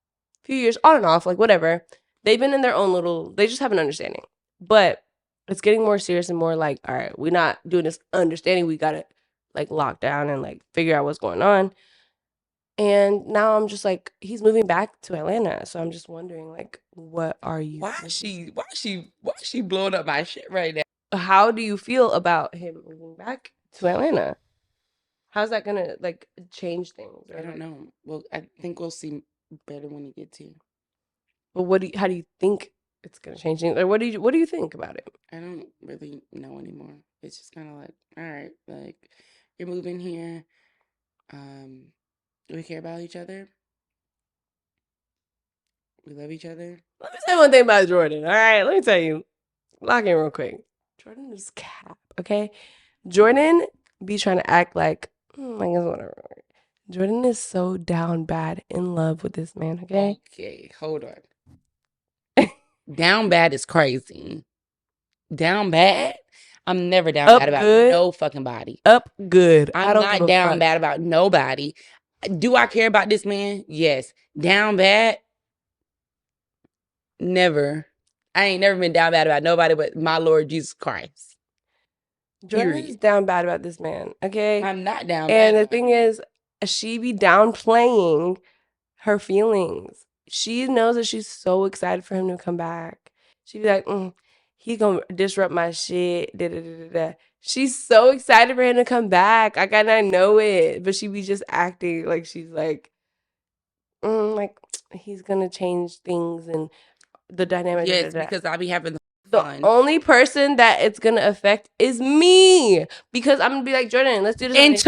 few years, on and off, like whatever. They've been in their own little, they just have an understanding. But it's getting more serious and more like, all right, we're not doing this understanding. We got to like lock down and like figure out what's going on. And now I'm just like, he's moving back to Atlanta. So I'm just wondering, like, what are you? Why is she blowing up my shit right now? How do you feel about him moving back to Atlanta? How's that gonna like change things? I don't know. Well, I think we'll see better when he gets here. But how do you think it's gonna change things? Or what do you think about it? I don't really know anymore. It's just kind of like, all right, like you're moving here. We care about each other. We love each other. Let me say one thing about Jordan. All right, let me tell you. Lock in real quick. Jordan is cap. Okay, Jordan be trying to act like I guess whatever. Jordan is so down bad in love with this man. Okay, hold on. Down bad is crazy. Down bad? I'm never down bad about no fucking body. Up good. I'm not down bad about nobody. Do I care about this man? Yes. Down bad? Never. I ain't never been down bad about nobody but my Lord Jesus Christ. Jordan is Period. down bad about this man, okay? I'm not down bad. And the about thing him. is, she be downplaying her feelings. She knows that she's so excited for him to come back. She be like, he gonna disrupt my shit. Da, da, da, da, da. She's so excited for him to come back. Like, and I know it, but she be just acting like she's like he's gonna change things and the dynamic. Da, Yes, da, da. because I be having The fun. only person that it's gonna affect is me because I'm gonna be like, Jordan, let's do this. And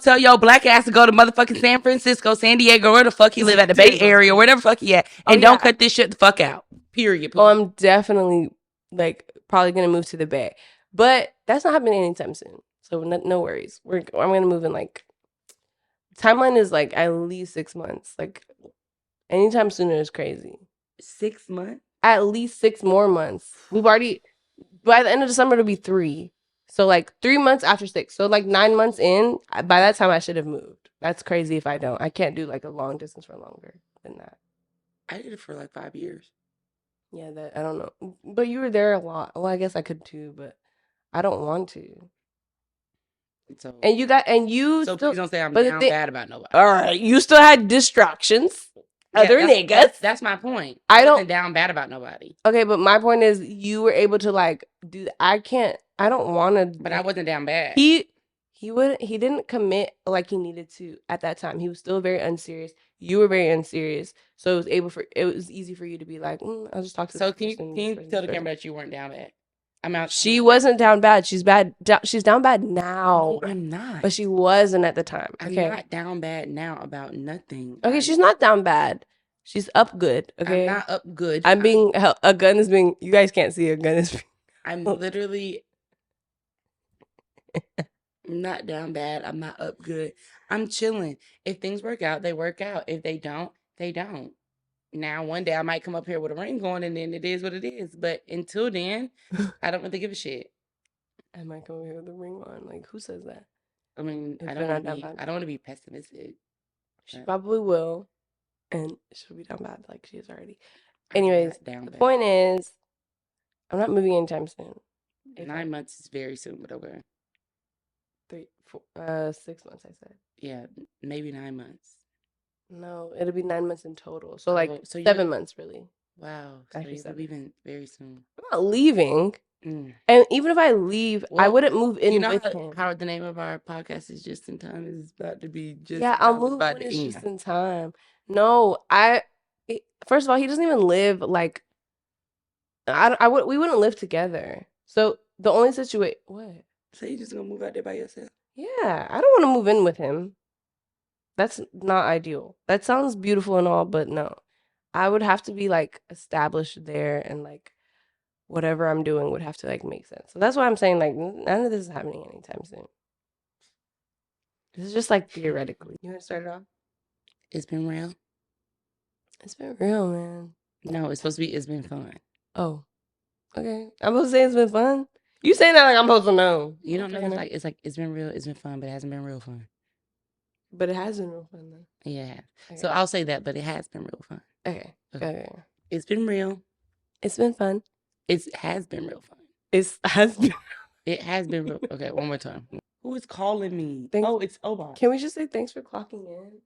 tell your black ass to go to motherfucking San Francisco, San Diego, where the fuck he live at, the Bay Area, wherever the fuck he at, and don't cut this shit the fuck out. Period. Oh, I'm definitely like probably gonna move to the Bay, but that's not happening anytime soon. So no worries. I'm gonna move in like timeline is like at least 6 months. Like anytime sooner is crazy. 6 months. At least 6 more months. We've already by the end of December it'll be 3. So like 3 months after 6. So like 9 months in. By that time I should have moved. That's crazy if I don't. I can't do like a long distance for longer than that. I did it for like 5 years. Yeah, that I don't know. But you were there a lot. Well, I guess I could too, but I don't want to. So So please don't say I'm down bad about nobody. All right, you still had distractions. Other niggas. That's my point. I wasn't down bad about nobody. Okay, but my point is you were able to like do. I don't want to. But I wasn't down bad. He didn't commit like he needed to at that time. He was still very unserious. You were very unserious, so it was easy for you to be like, I'll just talk to. So can you tell the camera that you weren't down bad? She wasn't down bad. She's bad. She's down bad now. No, I'm not. But she wasn't at the time. Okay. I'm not down bad now about nothing. Okay, she's not down bad. She's up good. Okay. I'm not up good. A gun is being. You guys can't see a gun is. I'm literally. I'm not down bad. I'm not up good. I'm chilling. If things work out, they work out. If they don't, they don't. Now, one day I might come up here with a ring on, and then it is what it is. But until then, I don't really give a shit. I might come over here with a ring on. Like, who says that? I mean, I don't want to be pessimistic. She probably will, and she'll be down bad like she is already. Anyways, the point is, I'm not moving anytime soon. 9 months is very soon, but okay. 6 months, I said. Yeah, maybe 9 months. No, it'll be 9 months in total. So like 7 months, really. Wow. So you're leaving very soon. I'm not leaving. And even if I leave, I wouldn't move in with him. How the name of our podcast is Just in Time is about to be just. Yeah, I'll move when it's just in time. No, first of all, he doesn't even live like. We wouldn't live together. So the only situation. What? So you just gonna move out there by yourself? Yeah, I don't want to move in with him. That's not ideal. That sounds beautiful and all, but no. I would have to be like established there and like whatever I'm doing would have to like make sense. So that's why I'm saying like none of this is happening anytime soon. This is just like theoretically. You want to start it off? It's been real. It's been real, man. No, it's supposed to be. It's been fun. Oh, okay. I'm supposed to say it's been fun. You saying that like I'm supposed to know? You don't know. It's like it's been real. It's been fun, but it hasn't been real fun. But it has been real fun though. Yeah. Okay. So I'll say that, but it has been real fun. Okay. It's been real. It's been fun. It has been real fun. It has been. It has been real. Okay, one more time. Who is calling me? It's Oba. Can we just say thanks for clocking in?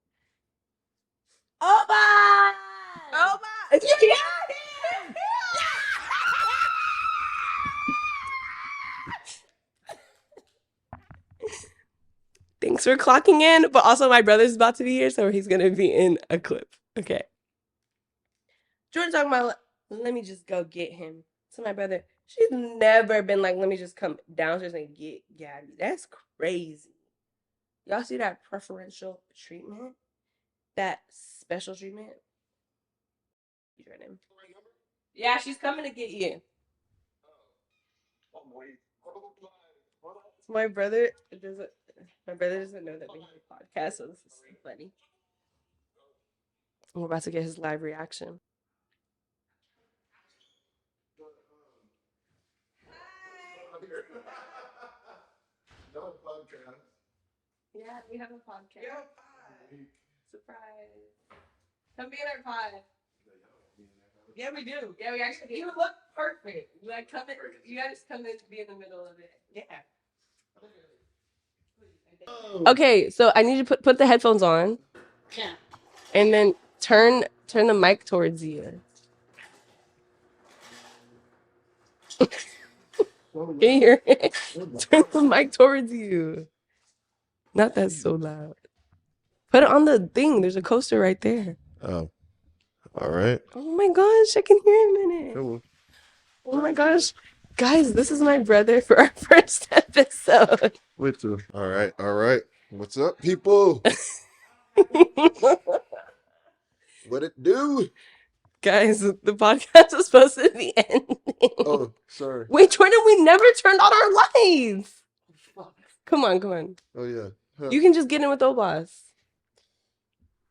Oba! Yeah! Thanks for clocking in, but also my brother's about to be here, so he's gonna be in a clip. Okay. Jordan talking about, let me just go get him. So my brother, she's never been like, let me just come downstairs and get Gabby. That's crazy. Y'all see that preferential treatment? That special treatment? Yeah, she's coming to get you. My brother doesn't know that we have a podcast, so this is so funny. We're about to get his live reaction. Yeah, we have a podcast. Surprise. Come be in our pod. Yeah, we do. Yeah, we actually. You look perfect. You like come in. You guys come in to be in the middle of it. Yeah. Okay, so I need you to put the headphones on. Yeah. And then turn the mic towards you. Can you hear it? Turn the mic towards you. Not that so loud. Put it on the thing. There's a coaster right there. Oh, all right. Oh my gosh, I can hear him in it. Cool. Oh my gosh. Guys, this is my brother for our first episode. Wait till. All right, all right. What's up, people? What it do? Guys, the podcast is supposed to be ending. Oh, sorry. Wait, Jordan, we never turned on our lights. Come on. Oh yeah. Huh. You can just get in with Obas.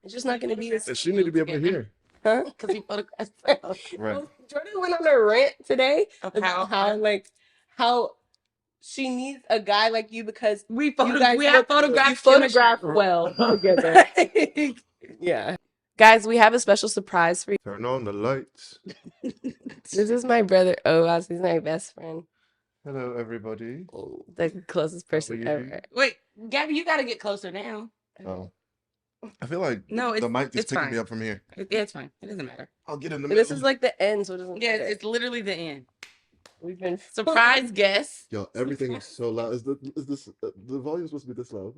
It's just not going to be And she need to be able to hear. Huh? Because he photographed. Right. Jordan went on a rant today Of about how- how she needs a guy like you because We you photo- guys we have look- photograph you photograph chemistry. well together. Yeah. Guys, we have a special surprise for you. Turn on the lights. This is my brother Obas. He's my best friend. Hello, everybody. The closest person How are you? ever. Wait, Gabby, you got to get closer now. Oh. I feel like No, the mic is it's picking fine. me up from here. Yeah, it's fine. It doesn't matter. I'll get in the But middle. this is like the end, so it doesn't Yeah, matter. it's literally the end. We've been Surprise guest. Yo, everything is so loud. Is this the volume supposed to be this loud?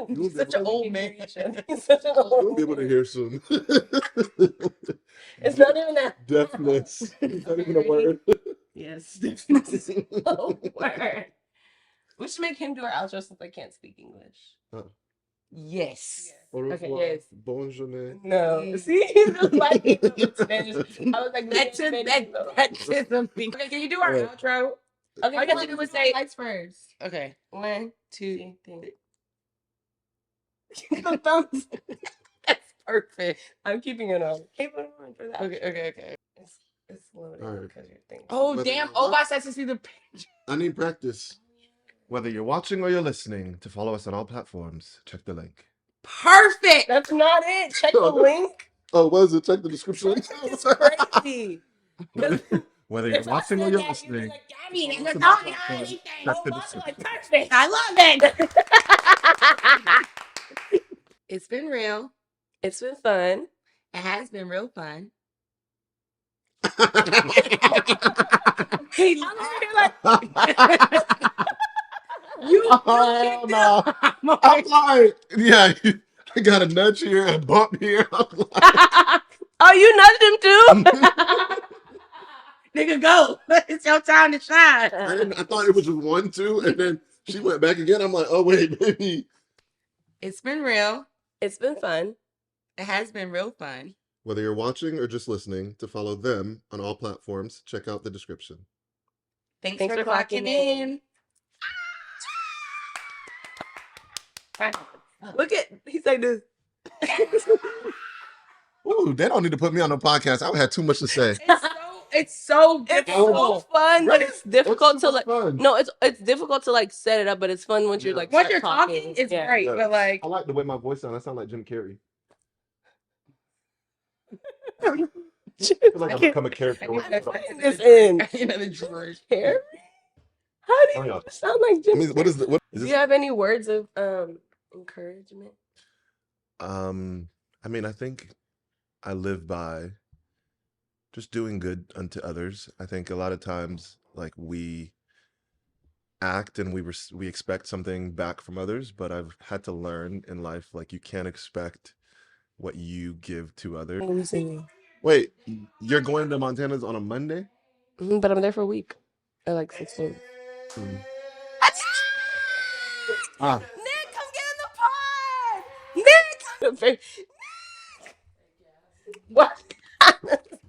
He's such an old man. He's You'll such an old be able to man. hear soon. It's not even that. Deafness. It's not even a word. Yes. Oh, word. We should make him do our outro since I can't speak English. Yes. Au Okay, revoir. yes. Bonne journée. No. See, he's just like Spanish. I was like, That's it. That's it. Okay, can you do our Alright. outro? Okay, All you have to do is say- lights first. Okay. 1, 2. 2, 3. The thumbs. That's perfect. I'm keeping it on. Keep it on for that. Okay. It's loading Alright. because your thing. Oh, But- damn. Obas has to see the picture. I need practice. Whether you're watching or you're listening, to follow us on all platforms, check the link. Perfect. That's not it. Check the link. Oh, what is it? Check the description. It's crazy. Whether you're watching or you're listening, Gabby, That's that's all all you you gotta gotta say. say. Check the Obas, description. like, perfect. I love it. It's been real. It's been fun. It has been real fun. He's I'm over here like, you Oh, no. I'm I'm like, yeah, I got a nudge here, a bump here. I'm like, oh, you nudged him too? Nigga, go. It's your time to shine. I thought it was just 1, 2, and then she went back again. I'm like, oh, wait, maybe. It's been real. It's been fun. It has been real fun. Whether you're watching or just listening, to follow them on all platforms, check out the description. Thanks for clocking in. Look at, he's like this. Ooh, they don't need to put me on the podcast. I would have too much to say. It's so It's difficult. so fun, but it's difficult to like. Fun. No, it's difficult to like set it up, but it's fun once you're like. Once start you're talking, it's Yeah. great. Yeah. But like, I like the way my voice sounds. I sound like Jim Carrey. I feel like I've become a character. I'm putting this in. another George. Harry? How do Oh, you yeah. sound like Jim? I mean, what is Do this? you have any words of encouragement? I mean, I think I live by just doing good unto others. I think a lot of times, like, we act and we expect something back from others, but I've had to learn in life, like, you can't expect what you give to others. Wait, you're going to Montana's on a Monday? But I'm there for a week. Or like 6 days. Ah, Nick, come get in the pod! Nick! What?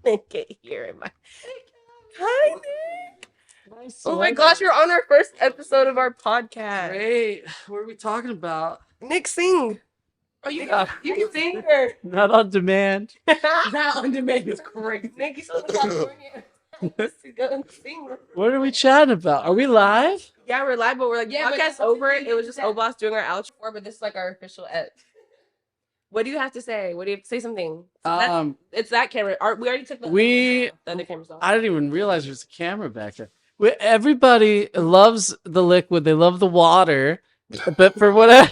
Nick, get here in my... Hi, Nick! Oh my gosh, you're on our first episode of our podcast. Great. What are we talking about? Nick, sing. Oh, you Yeah. You can sing her. Not on demand. not on demand is crazy. Nick, you still in California. Go and sing. What are we chatting about? Are we live? Yeah, we're live, but we're like, Yeah, but podcast over. It was just Obas doing our outro, but this is like our official ep. What do you have to say? What do you have to say? Something. It's that camera. We already took the other cameras off. I didn't even realize there's a camera back there. Everybody loves the liquid. They love the water, but for whatever.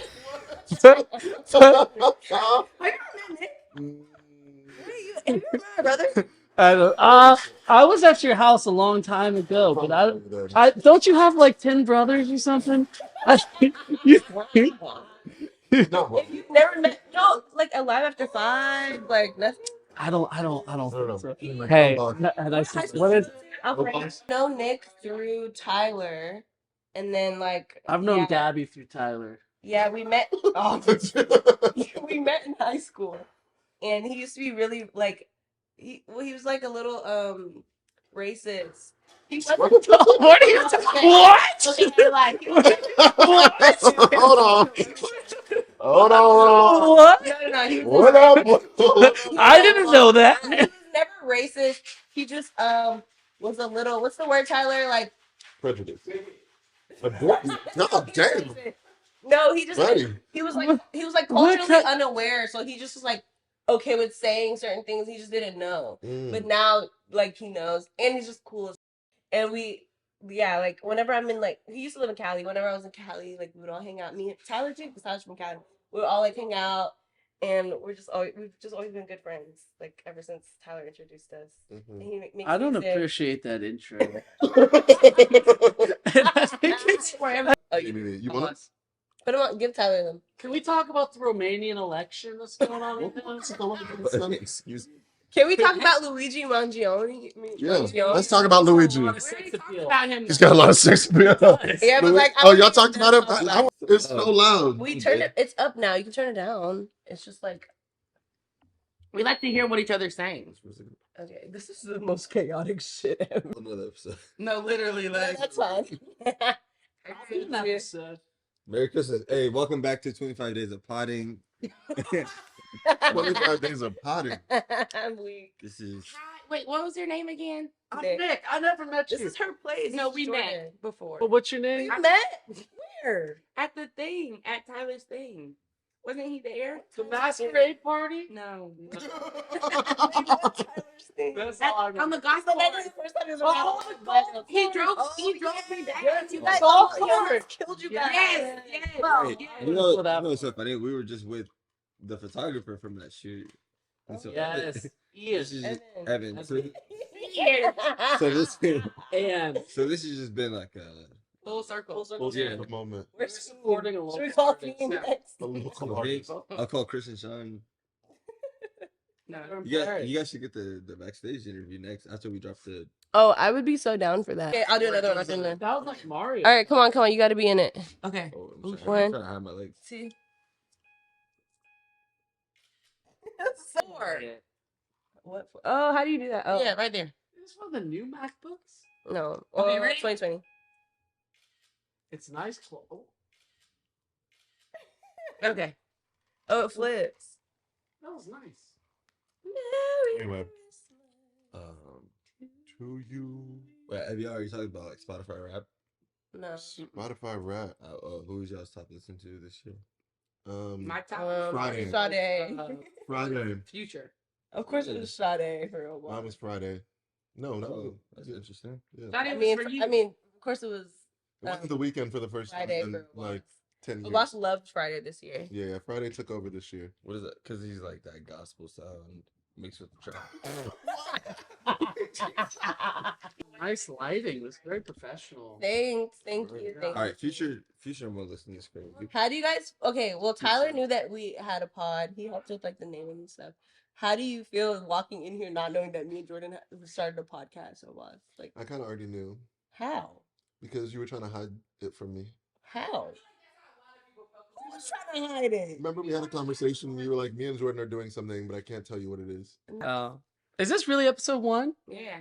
Brother. I was at your house a long time ago, but I don't you have like 10 brothers or something? If you've never met, like Alive After 5, like nothing. I don't think know. so. Like, Hey, hold on. and I what is? know Nick through Tyler, and then like I've known Gabby through Tyler. Yeah, we met. We met in high school, and he used to be really like, he was like a little racist. He wasn't. What are you talking? What? Hold on. Hold on. What? No. He was What up? I didn't know that. He was never racist. He just was a little. What's the word, Tyler? Like Prejudice. God damn. No, he just Buddy. he was like culturally unaware, so he just was like okay with saying certain things. He just didn't know, but now like he knows, and he's just cool. And like whenever I'm in like he used to live in Cali. Whenever I was in Cali, like we would all hang out. Me and Tyler too, because Tyler's from Cali. We would all like hang out, and we've just always been good friends. Like ever since Tyler introduced us. And he makes I don't music. appreciate that intro. You want us? Put him on. Give Tyler them. Can we talk about the Romanian election that's going on right now? Excuse me. Can we talk about Luigi Mangione? Yeah, let's talk about Luigi. About him. He's got a lot of sex appeal. Yeah, but like, oh, y'all talked about it? It's so loud. We turned it. It's up now. You can turn it down. It's just like We like to hear what each other's saying. okay. This is the most chaotic shit ever. Another episode. No, literally, like That's fine. Merry Christmas. Hey, welcome back to 25 Days of Potting. 25 Days of Potting. I'm weak. This is... Wait, what was your name again? I'm Nick. I never met you. This is her place. No, we met before. But what's your name? We met? Where? At the thing, at Tyler's thing. Wasn't he there? The masquerade party? No. That's all I remember. On the gospel. He drove me back. Yes, You guys killed you guys. Yes. Right. Yes. You know what's so funny? We were just with the photographer from that shoot. And so Yes. This is Evan. So this has just been like a Full circle. yeah, moment. We're supporting a Should we call Dean next? I'll call Chris and Sean. No. You guys should get the backstage interview next after we drop the. Oh, I would be so down for that. Okay, I'll do another one. That was like Mario. All right, come on. You got to be in it. Okay. Oh, I'm One. trying to hide my legs. 2. 4. What? Oh, how do you do that? Oh, Yeah, right there. Is this one of the new MacBooks? no. Okay, ready? 2020. It's nice clothes. Okay. Oh, it flips. That was nice. Anyway. To you. Wait, have you already talked about like Spotify rap? No. Spotify rap. Who's y'all's top listen to this year? My top. Friday. Friday. Future. Of course it was Sade for a while. Mine was Friday. No, that's interesting. Yeah. That I was mean, of course it was. It wasn't the weekend for the first time Friday in for a while. like 10 years. Boss loved Friday this year. Yeah, Friday took over this year. What is that? Because he's like that gospel sound mixed with the trap. Nice lighting. It was very professional. Thanks. Thank you. All right, future won't listen to this crazy. How do you guys? Okay, well, Tyler knew that we had a pod. He helped with like the naming and stuff. How do you feel walking in here not knowing that me and Jordan started a podcast so much? Like, I kind of already knew how? because you were trying to hide it from me. How? Who was trying to hide it? Remember, we had a conversation. And you were like, "Me and Jordan are doing something, but I can't tell you what it is." Oh. Is this really episode 1? Yeah.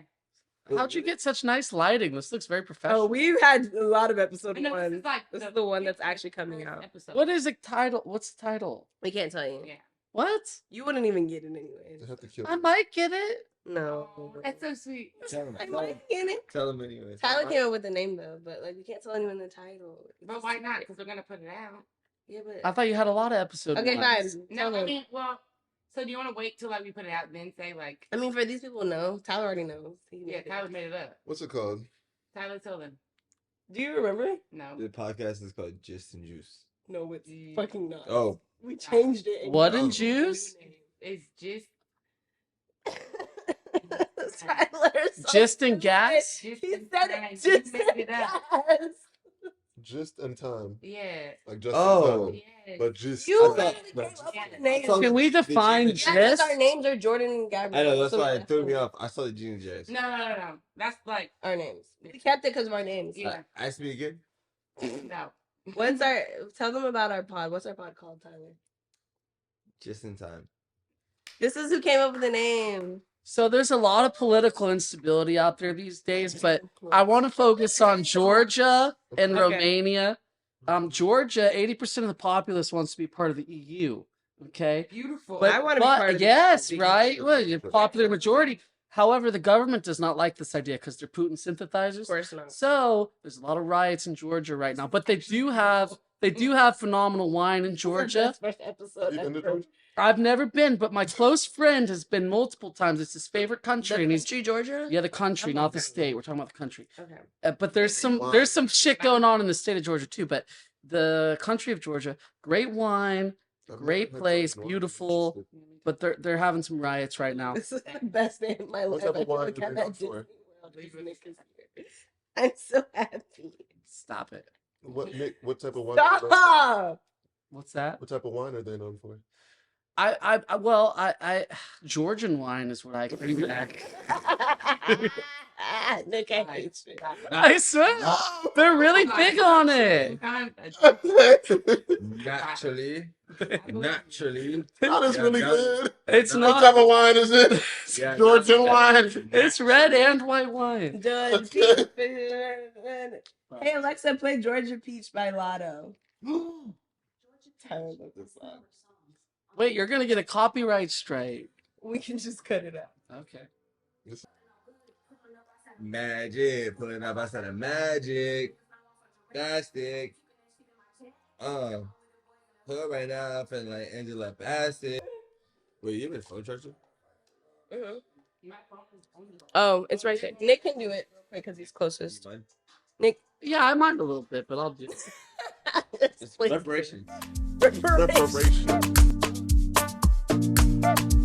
How'd you get such nice lighting? This looks very professional. Oh, we've had a lot of episode I know, one. this is like This is the one that's actually coming out. Episode. What is the title? What's the title? We can't tell you. Yeah. What? You wouldn't even get it anyway. They have to kill I you. might get it. No. That's so sweet. Tell him. I might get it. Tell him anyway. Tyler came up with the name though, but like we can't tell anyone the title. But why not? Because we're gonna put it out. Yeah, but I thought you had a lot of episode okay, ones. fine. No, Tell I them. mean, well, so do you want to wait till like we put it out and then say like, I mean, for these people, no. Tyler already knows. yeah, Tyler made it up. What's it called? Tyler told him. Do you remember? No. The podcast is called Gist and Juice. No, it's fucking not. Oh, We changed it. and What you in gave it a new juice? name. It's just Tyler's so Just in stupid. gas? He Just in said time. it You just made it up. gas. Just in time. yeah. Like just Oh. in time. Yes. But just You I literally thought- came no, up just- with the name. thought- Can we define Yeah, Yeah, because gist? our names are Jordan and Gabrielle. I know, that's so why we it threw me definitely- off. I saw the Gene Jazz. No. That's like Our names. We kept it because of our names. Yeah. Ask me again. no. What's our? Tell them about our pod. What's our pod called, Tyler? Just in time. This is who came up with the name. So there's a lot of political instability out there these days, but I want to focus on Georgia and Okay. Romania. Georgia, 80% of the populace wants to be part of the EU. Okay. Beautiful. I wanna be part of the yes, EU. right. Well, you're popular majority. However, the government does not like this idea because they're Putin sympathizers. Of course not. So there's a lot of riots in Georgia right now, but they do have phenomenal wine in Georgia. First episode. Have you been to ever. Georgia? I've never been, but my close friend has been multiple times. It's his favorite country, The and he's country, Georgia. the country, I'm not not the very state. We're talking about the country. Okay. But there's some shit going on in the state of Georgia too. But the country of Georgia, great wine, I've never great had place, Georgia. beautiful. But they're having some riots right now. This is the best day of my What life. type of I feel wine like do I'm they at look Disney for? World. This Nick is here. I'm so happy. Stop it. What Nick? What type of wine? Stop! What's that? What type of wine are they known for? I Georgian wine is what I bring back. Nick, I hate you. I swear, they're really big on it. Naturally. Naturally. That is really good. It's What not. type of wine is it? Yeah, Georgian wine. It's red and white wine. Done. Okay. Hey, Alexa, play Georgia Peach by Lotto. Tyler looked this up. Wait, you're gonna get a copyright strike. We can just cut it out. Okay. Magic. Pulling up outside of magic. Plastic. Hood right now, feeling like Angela Bassett. Wait, you been phone charger? Oh, it's right there. Nick can do it real quick because he's closest. Fine. Nick. Yeah, I mind a little bit, but I'll do it. It's Please. preparation. Preparation. Preparation.